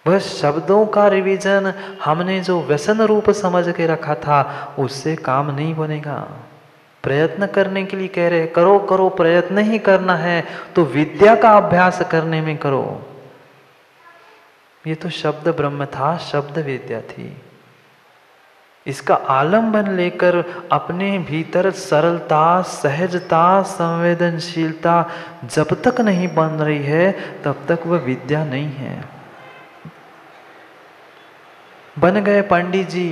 वह शब्दों का रिवीजन हमने जो व्यसन रूप समझ के रखा था उससे काम नहीं बनेगा। प्रयत्न करने के लिए कह रहे, करो करो, प्रयत्न ही करना है तो विद्या का अभ्यास करने में करो। ये तो शब्द ब्रह्म था, शब्द विद्या थी। इसका आलंबन लेकर अपने भीतर सरलता, सहजता, संवेदनशीलता जब तक नहीं बन रही है तब तक वह विद्या नहीं है। बन गए पंडित जी,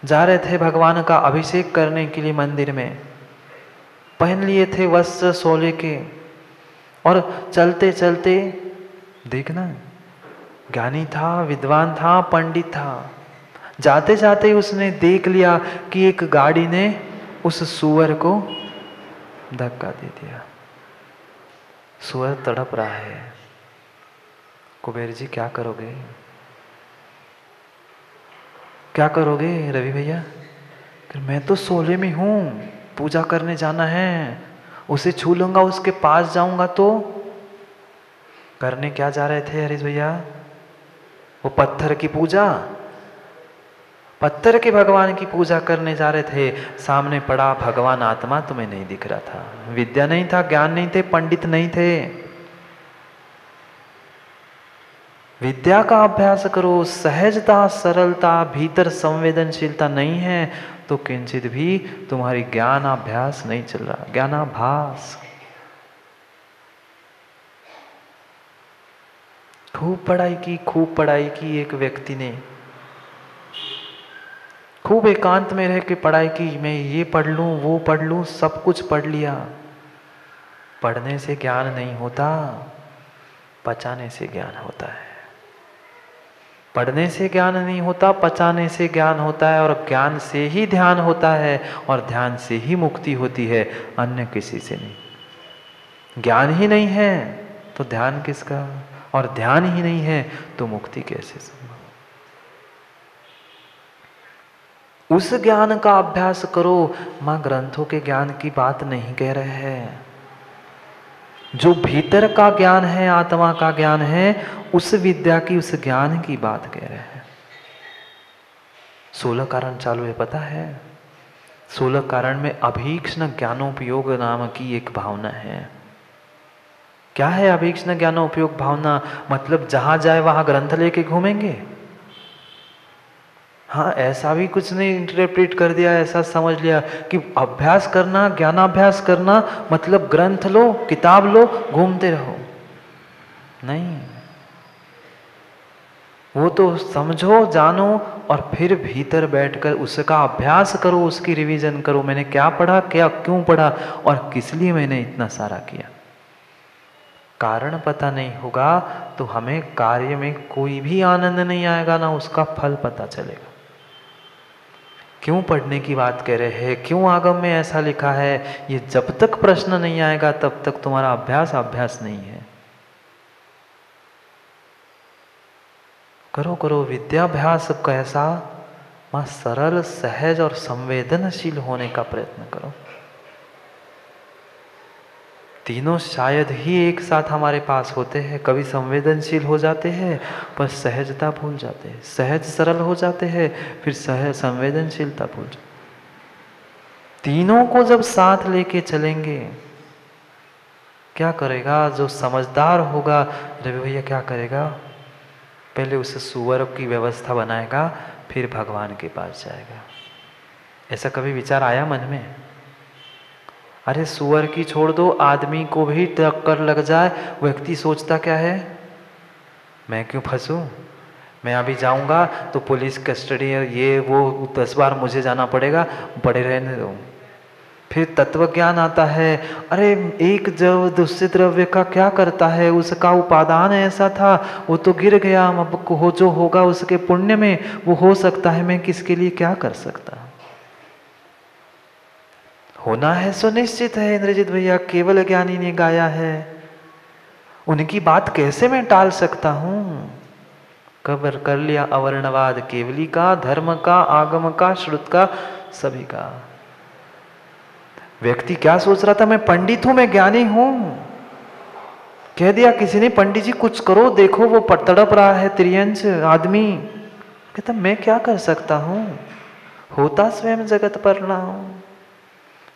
जा रहे थे भगवान का अभिषेक करने के लिए मंदिर में, पहन लिए थे वस्त्र सोले के, और चलते चलते देखना, ज्ञानी था, विद्वान था, पंडित था, जाते जाते उसने देख लिया कि एक गाड़ी ने उस सुअर को धक्का दे दिया। सुअर तड़प रहा है। कुबेर जी क्या करोगे, क्या करोगे रवि भैया? मैं तो सोले में हूं, पूजा करने जाना है, उसे छू लूंगा, उसके पास जाऊंगा तो। करने क्या जा रहे थे हरीश भैया? वो पत्थर की पूजा, पत्थर के भगवान की पूजा करने जा रहे थे। सामने पड़ा भगवान आत्मा, तुम्हें नहीं दिख रहा था। विद्या नहीं था, ज्ञान नहीं थे, पंडित नहीं थे। विद्या का अभ्यास करो, सहजता, सरलता, भीतर संवेदनशीलता नहीं है तो किंचित भी तुम्हारी ज्ञानाभ्यास नहीं चल रहा, ज्ञानाभास। खूब पढ़ाई की एक व्यक्ति ने, खूब एकांत में रह के पढ़ाई की, मैं ये पढ़ लूं, वो पढ़ लूं, सब कुछ पढ़ लिया। पढ़ने से ज्ञान नहीं होता, पचाने से ज्ञान होता है। पढ़ने से ज्ञान नहीं होता, पचाने से ज्ञान होता है, और ज्ञान से ही ध्यान होता है, और ध्यान से ही मुक्ति होती है, अन्य किसी से नहीं। ज्ञान ही नहीं है तो ध्यान किसका, और ध्यान ही नहीं है तो मुक्ति कैसे संभव? उस ज्ञान का अभ्यास करो। मां ग्रंथों के ज्ञान की बात नहीं कह रहे हैं, जो भीतर का ज्ञान है, आत्मा का ज्ञान है, उस विद्या की, उस ज्ञान की बात कह रहे हैं। 16 कारण चालू है, पता है? 16 कारण में अभीक्ष्ण ज्ञानोपयोग नाम की एक भावना है। क्या है अभीक्ष्ण ज्ञानोपयोग भावना? मतलब जहां जाए वहां ग्रंथ लेके घूमेंगे। हाँ, ऐसा भी कुछ नहीं इंटरप्रेट कर दिया, ऐसा समझ लिया कि अभ्यास करना, ज्ञानाभ्यास करना मतलब ग्रंथ लो, किताब लो, घूमते रहो। नहीं, वो तो समझो, जानो, और फिर भीतर बैठकर उसका अभ्यास करो, उसकी रिवीजन करो। मैंने क्या पढ़ा, क्या क्यों पढ़ा, और किस लिए मैंने इतना सारा किया। कारण पता नहीं होगा तो हमें कार्य में कोई भी आनंद नहीं आएगा, ना उसका फल पता चलेगा। क्यों पढ़ने की बात कह रहे हैं, क्यों आगम में ऐसा लिखा है, ये जब तक प्रश्न नहीं आएगा तब तक तुम्हारा अभ्यास नहीं है। करो करो विद्याभ्यास। कैसा? वहां सरल, सहज और संवेदनशील होने का प्रयत्न करो। तीनों शायद ही एक साथ हमारे पास होते हैं। कभी संवेदनशील हो जाते हैं पर सहजता भूल जाते हैं, सहज सरल हो जाते हैं फिर सहज संवेदनशीलता भूल जाते। तीनों को जब साथ लेके चलेंगे, क्या करेगा जो समझदार होगा रवि भैया, क्या करेगा? पहले उस सुअर की व्यवस्था बनाएगा, फिर भगवान के पास जाएगा। ऐसा कभी विचार आया मन में? अरे सुअर की छोड़ दो, आदमी को भी टक्कर लग जाए, व्यक्ति सोचता क्या है, मैं क्यों फंसूं, मैं अभी जाऊंगा तो पुलिस कस्टडी, ये वो 10 बार मुझे जाना पड़ेगा, पड़े रहने दो। फिर तत्व ज्ञान आता है, अरे एक जब दूसरे द्रव्य का क्या करता है, उसका उपादान ऐसा था, वो तो गिर गया, अब हो जो होगा उसके पुण्य में वो हो सकता है, मैं किसके लिए क्या कर सकता। होना है सुनिश्चित है। इंद्रजीत भैया केवल ज्ञानी ने गाया है, उनकी बात कैसे मैं टाल सकता हूं? कबर कर लिया अवर्णवाद, केवली का, धर्म का, आगम का, श्रुत का, सभी का। व्यक्ति क्या सोच रहा था, मैं पंडित हूं, मैं ज्ञानी हूं, कह दिया किसी ने, पंडित जी कुछ करो, देखो वो तड़प रहा है त्रियंच आदमी। कहता मैं क्या कर सकता हूं, होता स्वयं जगत प्रणाम।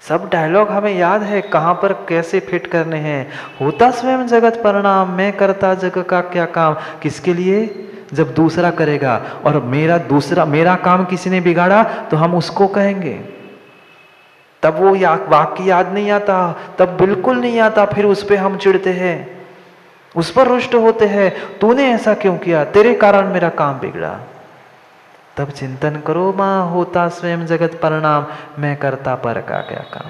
सब डायलॉग हमें याद है, कहां पर कैसे फिट करने हैं। होता स्वयं जगत प्रणाम, मैं करता जग का क्या काम। किसके लिए? जब दूसरा करेगा और मेरा काम किसी ने बिगाड़ा तो हम उसको कहेंगे, तब वो वाक्य याद नहीं आता, तब बिल्कुल नहीं आता, फिर उस पर हम चिढ़ते हैं, उस पर रुष्ट होते हैं, तूने ऐसा क्यों किया, तेरे कारण मेरा काम बिगड़ा। तब चिंतन करो, मां होता स्वयं जगत प्रणाम, मैं करता पर का क्या काम।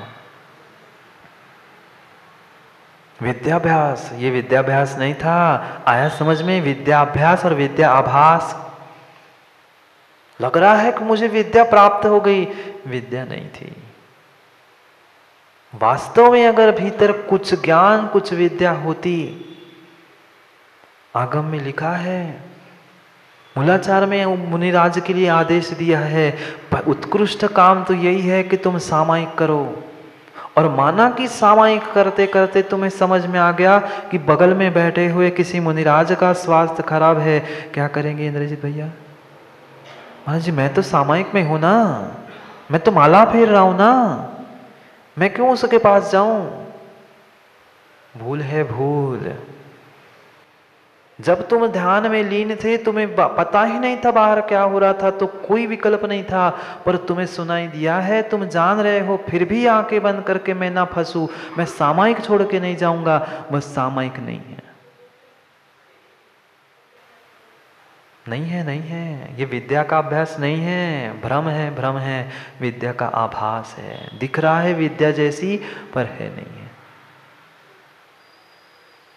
विद्याभ्यास, ये विद्याभ्यास नहीं था। आया समझ में? विद्याभ्यास और विद्या आभास। लग रहा है कि मुझे विद्या प्राप्त हो गई, विद्या नहीं थी। वास्तव में अगर भीतर कुछ ज्ञान, कुछ विद्या होती, आगम में लिखा है, मूलाचार में मुनिराज के लिए आदेश दिया है, उत्कृष्ट काम तो यही है कि तुम सामायिक करो। और माना कि सामायिक करते करते तुम्हें समझ में आ गया कि बगल में बैठे हुए किसी मुनिराज का स्वास्थ्य खराब है, क्या करेंगे इंद्रजीत भैया? महाराज जी मैं तो सामायिक में हूं ना, मैं तो माला फेर रहा हूं ना, मैं क्यों उसके पास जाऊं? भूल है भूल। जब तुम ध्यान में लीन थे तुम्हें पता ही नहीं था बाहर क्या हो रहा था, तो कोई विकल्प नहीं था, पर तुम्हें सुनाई दिया है, तुम जान रहे हो, फिर भी आंखें बंद करके मैं ना फंसू, मैं सामायिक छोड़ के नहीं जाऊंगा। बस सामायिक नहीं है, नहीं है, नहीं है, ये विद्या का अभ्यास नहीं है, भ्रम है, भ्रम है, विद्या का आभास है। दिख रहा है विद्या जैसी, पर है नहीं है।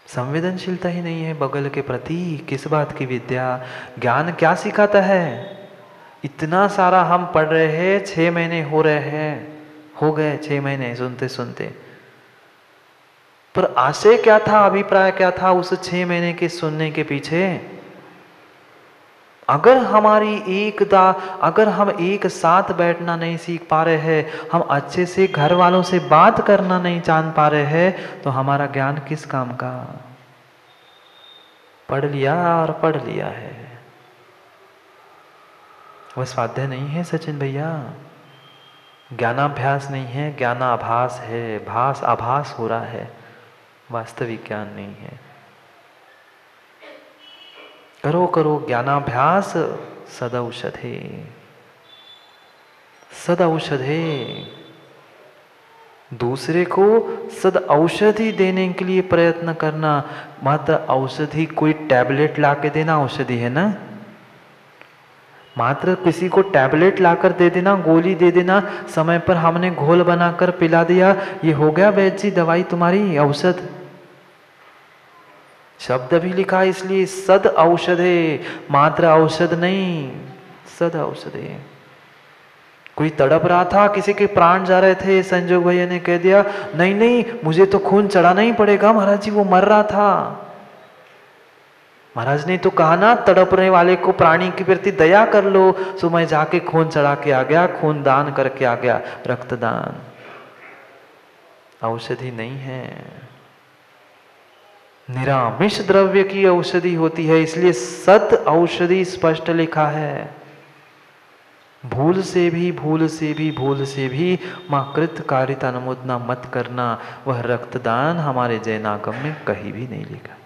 संवेदनशीलता ही नहीं है बगल के प्रति। किस बात की विद्या? ज्ञान क्या सिखाता है? इतना सारा हम पढ़ रहे हैं, 6 महीने हो रहे हैं, हो गए 6 महीने सुनते सुनते, पर आशय क्या था, अभिप्राय क्या था उस 6 महीने के सुनने के पीछे? अगर अगर हम एक साथ बैठना नहीं सीख पा रहे हैं, हम अच्छे से घर वालों से बात करना नहीं जान पा रहे हैं, तो हमारा ज्ञान किस काम का? पढ़ लिया और पढ़ लिया है, वह स्वाध्याय नहीं है सचिन भैया। ज्ञानाभ्यास नहीं है, ज्ञानाभास है। भास आभास हो रहा है, वास्तविक ज्ञान नहीं है। करो करो ज्ञानाभ्यास, सदौषधे, सदौषधे। दूसरे को सद औषधि देने के लिए प्रयत्न करना। मात्र औषधि कोई टैबलेट ला के देना औषधि है ना? मात्र किसी को टैबलेट लाकर दे देना, गोली दे देना, समय पर हमने घोल बनाकर पिला दिया, ये हो गया वैद्य जी दवाई तुम्हारी, औषध। शब्द भी लिखा इसलिए सद औषधे, मात्र औषध नहीं, सद औषधे। कोई तड़प रहा था, किसी के प्राण जा रहे थे, संजोग भैया ने कह दिया नहीं नहीं मुझे तो खून चढ़ाना ही पड़ेगा महाराज जी, वो मर रहा था। महाराज ने तो कहा ना, तड़पने वाले को प्राणी के प्रति दया कर लो। सो मैं जाके खून चढ़ा के आ गया, खून दान करके आ गया, रक्तदान। औषधि नहीं है, निरामिष द्रव्य की औषधि होती है, इसलिए सत औषधि स्पष्ट लिखा है। भूल से भी भूल से भी भूल से भी मां कृत कारित अनुमोदना मत करना। वह रक्तदान हमारे जैनागम में कहीं भी नहीं लिखा,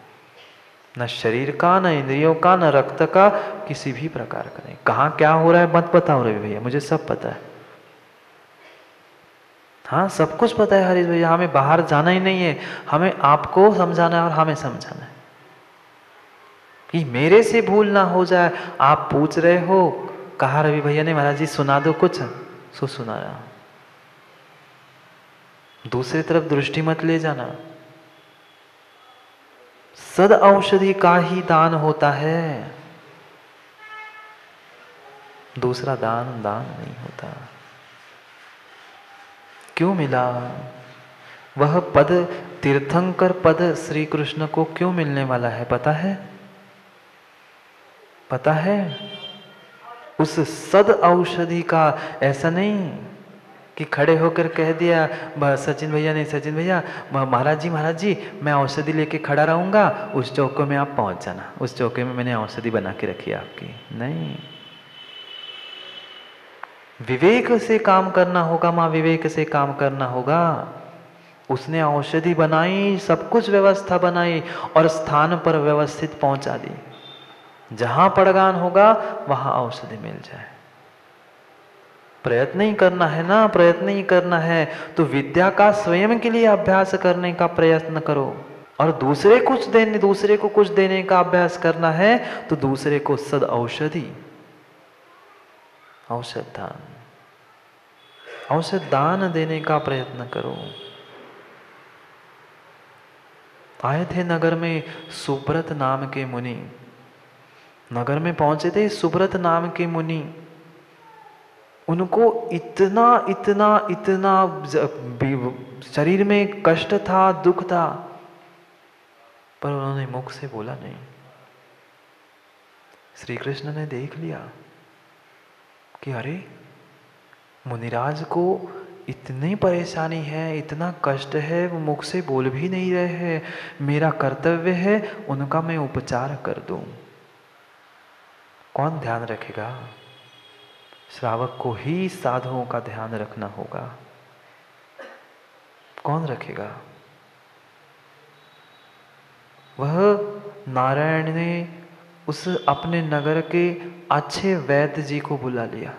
न शरीर का, न इंद्रियों का, न रक्त का, किसी भी प्रकार का नहीं। कहाँ क्या हो रहा है मत बताओ रवि भैया, मुझे सब पता है। हाँ सब कुछ पता है हरीश भैया, हमें बाहर जाना ही नहीं है, हमें आपको समझाना है और हमें समझाना है कि मेरे से भूल ना हो जाए। आप पूछ रहे हो, कहा रवि भैया ने महाराज जी सुना दो कुछ, सो सुना रहा। दूसरी तरफ दृष्टि मत ले जाना। सद औषधि का ही दान होता है, दूसरा दान दान नहीं होता। क्यों मिला वह पद? तीर्थंकर पद श्री कृष्ण को क्यों मिलने वाला है पता है? पता है? उस सद औषधि का, ऐसा नहीं कि खड़े होकर कह दिया सचिन भैया ने, सचिन भैया महाराज जी मैं औषधि लेके खड़ा रहूंगा, उस चौके में आप पहुंच जाना, उस चौके में मैंने औषधि बना के रखी है आपकी। नहीं, विवेक से काम करना होगा माँ, विवेक से काम करना होगा। उसने औषधि बनाई, सब कुछ व्यवस्था बनाई और स्थान पर व्यवस्थित पहुंचा दी। जहां पड़गान होगा वहां औषधि मिल जाए। प्रयत्न ही करना है ना, प्रयत्न ही करना है तो विद्या का स्वयं के लिए अभ्यास करने का प्रयत्न करो। और दूसरे को कुछ देने का अभ्यास करना है तो दूसरे को सद औषधि, औषध दान देने का प्रयत्न करो। आए थे नगर में सुब्रत नाम के मुनि, नगर में पहुंचे थे सुब्रत नाम के मुनि। उनको इतना इतना इतना शरीर में कष्ट था, दुख था, पर उन्होंने मुख से बोला नहीं। श्री कृष्ण ने देख लिया कि अरे मुनिराज को इतनी परेशानी है, इतना कष्ट है, वो मुख से बोल भी नहीं रहे हैं। मेरा कर्तव्य है उनका मैं उपचार कर दूं। कौन ध्यान रखेगा? श्रावक को ही साधुओं का ध्यान रखना होगा। कौन रखेगा? वह नारायण ने उस अपने नगर के अच्छे वैद्य जी को बुला लिया,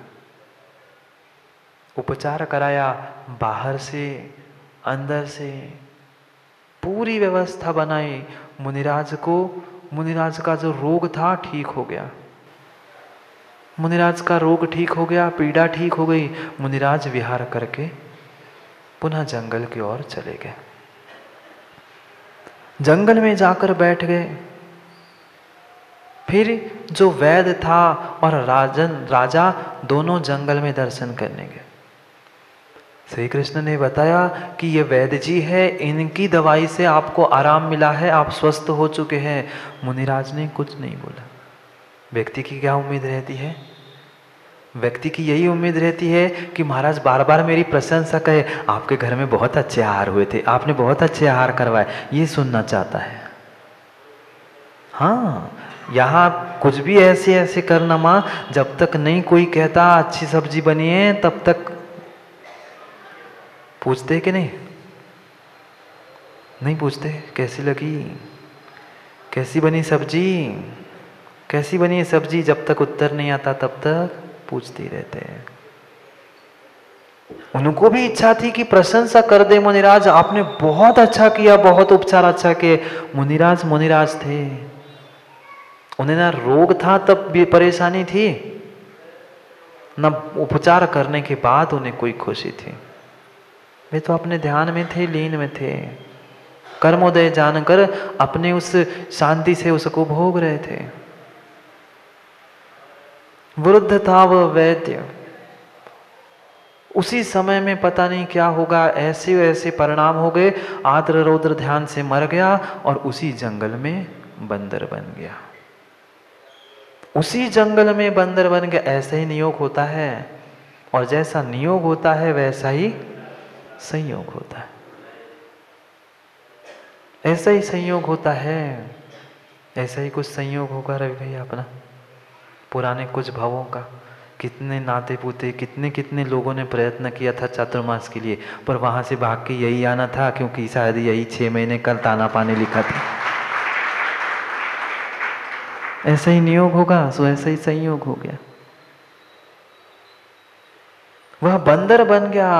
उपचार कराया, बाहर से अंदर से पूरी व्यवस्था बनाई। मुनिराज का जो रोग था ठीक हो गया, मुनिराज का रोग ठीक हो गया, पीड़ा ठीक हो गई। मुनिराज विहार करके पुनः जंगल की ओर चले गए। जंगल में जाकर बैठ गए। फिर जो वैद्य था और राजा दोनों जंगल में दर्शन करने गए। श्री कृष्ण ने बताया कि ये वैद्य जी है, इनकी दवाई से आपको आराम मिला है, आप स्वस्थ हो चुके हैं। मुनिराज ने कुछ नहीं बोला। व्यक्ति की क्या उम्मीद रहती है? व्यक्ति की यही उम्मीद रहती है कि महाराज बार बार मेरी प्रशंसा कहे, आपके घर में बहुत अच्छे आहार हुए थे, आपने बहुत अच्छे आहार करवाए, ये सुनना चाहता है। हाँ, यहाँ कुछ भी ऐसे करना माँ, जब तक नहीं कोई कहता अच्छी सब्जी बनी है तब तक पूछते कि नहीं पूछते कैसी लगी, कैसी बनी सब्जी, कैसी बनी सब्जी। जब तक उत्तर नहीं आता तब तक पूछते ही रहते हैं। उनको भी इच्छा थी कि प्रशंसा कर दे मुनिराज, आपने बहुत अच्छा किया, बहुत उपचार अच्छा किए। मुनिराज थे, उन्हें ना रोग था तब भी परेशानी थी, न उपचार करने के बाद उन्हें कोई खुशी थी। वे तो अपने ध्यान में थे, लीन में थे, कर्मोदय जानकर अपने उस शांति से उसको भोग रहे थे। वृद्ध था वह वैद्य। उसी समय में पता नहीं क्या होगा, ऐसे परिणाम हो गए, आद्र रौद्र ध्यान से मर गया और उसी जंगल में बंदर बन गया। उसी जंगल में बंदर बन गया। ऐसा ही नियोग होता है, और जैसा नियोग होता है वैसा ही संयोग होता है। ऐसा ही संयोग होता है, ऐसा ही कुछ संयोग होगा रवि भैया अपना पुराने कुछ भावों का। कितने नाते पूते, कितने लोगों ने प्रयत्न किया था चातुर्मास के लिए, पर वहां से भाग के यही आना था, क्योंकि शायद यही 6 महीने कल ताना पानी लिखा था। ऐसा ही नियोग होगा, सो ऐसा ही संयोग हो गया। वह बंदर बन गया।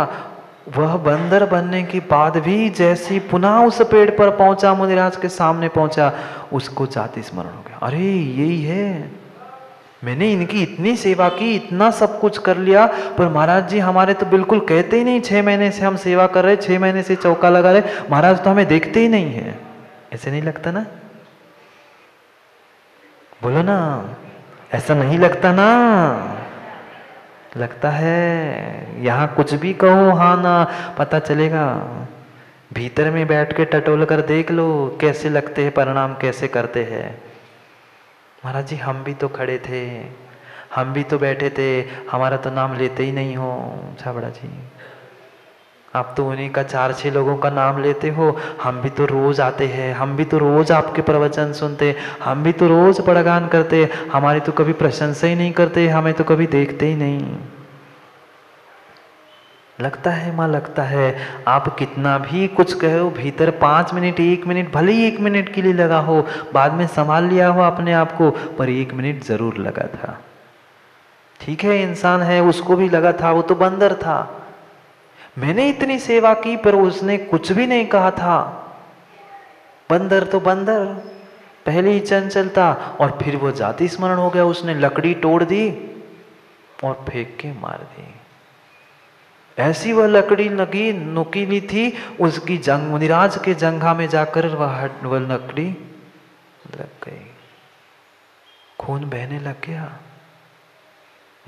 वह बंदर बनने के बाद भी जैसे पुनः उस पेड़ पर पहुंचा, मुनिराज के सामने पहुंचा, उसको जाति स्मरण हो गया। अरे यही है, मैंने इनकी इतनी सेवा की, इतना सब कुछ कर लिया, पर महाराज जी हमारे तो बिल्कुल कहते ही नहीं। 6 महीने से हम सेवा कर रहे, 6 महीने से चौका लगा रहे, महाराज तो हमें देखते ही नहीं है। ऐसे नहीं लगता ना? बोलो ना, ऐसा नहीं लगता ना? लगता है। यहाँ कुछ भी कहो हाँ ना, पता चलेगा। भीतर में बैठ के टटोल कर देख लो कैसे लगते हैं, परिणाम कैसे करते हैं। महाराज जी हम भी तो खड़े थे, हम भी तो बैठे थे, हमारा तो नाम लेते ही नहीं हो छाबड़ा जी। आप तो उन्हीं का 4-6 लोगों का नाम लेते हो। हम भी तो रोज आते हैं, हम भी तो रोज आपके प्रवचन सुनते, हम भी तो रोज पड़गान करते, हमारी तो कभी प्रशंसा ही नहीं करते, हमें तो कभी देखते ही नहीं। लगता है माँ, लगता है। आप कितना भी कुछ कहो, भीतर 5 मिनट 1 मिनट, भले ही 1 मिनट के लिए लगा हो, बाद में संभाल लिया हो अपने आप को, पर 1 मिनट जरूर लगा था। ठीक है, इंसान है, उसको भी लगा था, वो तो बंदर था। मैंने इतनी सेवा की पर उसने कुछ भी नहीं कहा था। बंदर तो बंदर, पहले ही चंचल था, और फिर वो जाति स्मरण हो गया, उसने लकड़ी तोड़ दी और फेंक के मार दी। ऐसी वह लकड़ी लगी, नुकीली थी, उसकी जंग मुनिराज के जंघा में जाकर वह लकड़ी लग गई, खून बहने लग गया।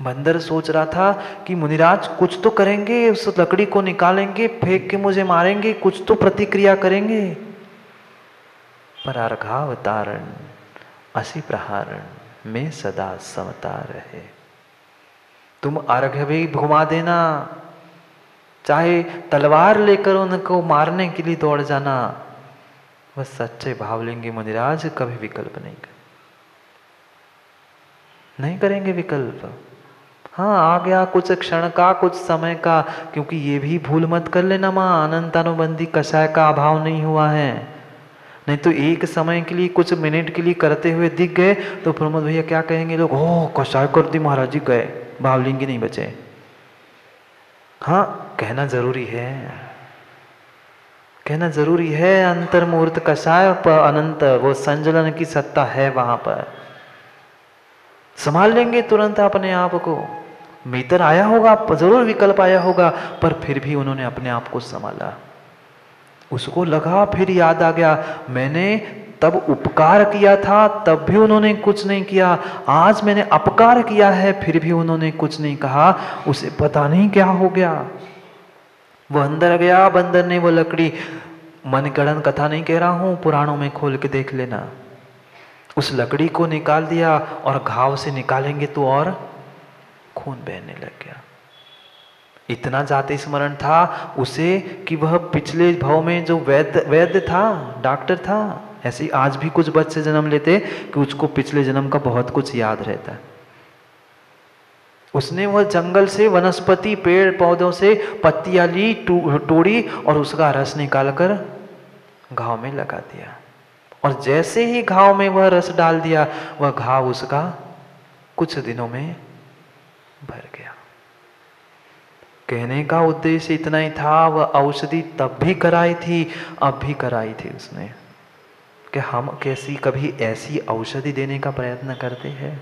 बंदर सोच रहा था कि मुनिराज कुछ तो करेंगे, उस लकड़ी को निकालेंगे, फेंक के मुझे मारेंगे, कुछ तो प्रतिक्रिया करेंगे। पर अर्घावतारण असी प्रहारण में सदा समता रहे। तुम अर्घ भी घुमा देना, चाहे तलवार लेकर उनको मारने के लिए दौड़ जाना, वह सच्चे भाव लेंगे मुनिराज, कभी विकल्प नहीं करेंगे विकल्प। हाँ, आ गया कुछ क्षण का, कुछ समय का, क्योंकि ये भी भूल मत कर लेना माँ, अनंतानुबंधी कषाय का अभाव नहीं हुआ है। नहीं तो एक समय के लिए, कुछ मिनट के लिए करते हुए दिख गए तो प्रमोद भैया क्या कहेंगे लोग, ओह कषाय कर दी महाराज जी, गए, भावलिंगी नहीं बचे। हाँ, कहना जरूरी है, कहना जरूरी है। अंतर्मुहूर्त कषाय पर अनंत, वो संजलन की सत्ता है वहां पर, संभाल लेंगे तुरंत अपने आप को। भीतर आया होगा, जरूर विकल्प आया होगा, पर फिर भी उन्होंने अपने आप को संभाला। उसको लगा, फिर याद आ गया, मैंने तब उपकार किया था, तब भी उन्होंने कुछ नहीं किया, आज मैंने अपकार किया है, फिर भी उन्होंने कुछ नहीं कहा। उसे पता नहीं क्या हो गया। वो अंदर गया, बंदर ने वो लकड़ी, मनगढ़ंत कथा नहीं कह रहा हूं, पुराणों में खोल के देख लेना, उस लकड़ी को निकाल दिया, और घाव से निकालेंगे तो और खून बहने लग गया। इतना जाति स्मरण था उसे कि वह पिछले भाव में जो वैद्य था, डॉक्टर था, ऐसे ही आज भी कुछ बच्चे जन्म लेते कि उसको पिछले जन्म का बहुत कुछ याद रहता है। उसने वह जंगल से, वनस्पति, पेड़ पौधों से पत्तियां ली, तोड़ी, और उसका रस निकालकर घाव में लगा दिया, और जैसे ही घाव में वह रस डाल दिया, वह घाव उसका कुछ दिनों में भर गया। कहने का उद्देश्य इतना ही था, वह औषधि तब भी कराई थी, अब भी कराई थी उसने, कि हम कैसी कभी ऐसी औषधि देने का प्रयत्न करते हैं?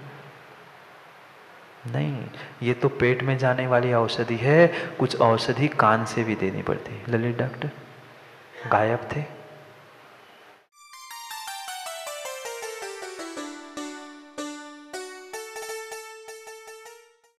नहीं, ये तो पेट में जाने वाली औषधि है, कुछ औषधि कान से भी देनी पड़ती है। ललित डॉक्टर गायब थे।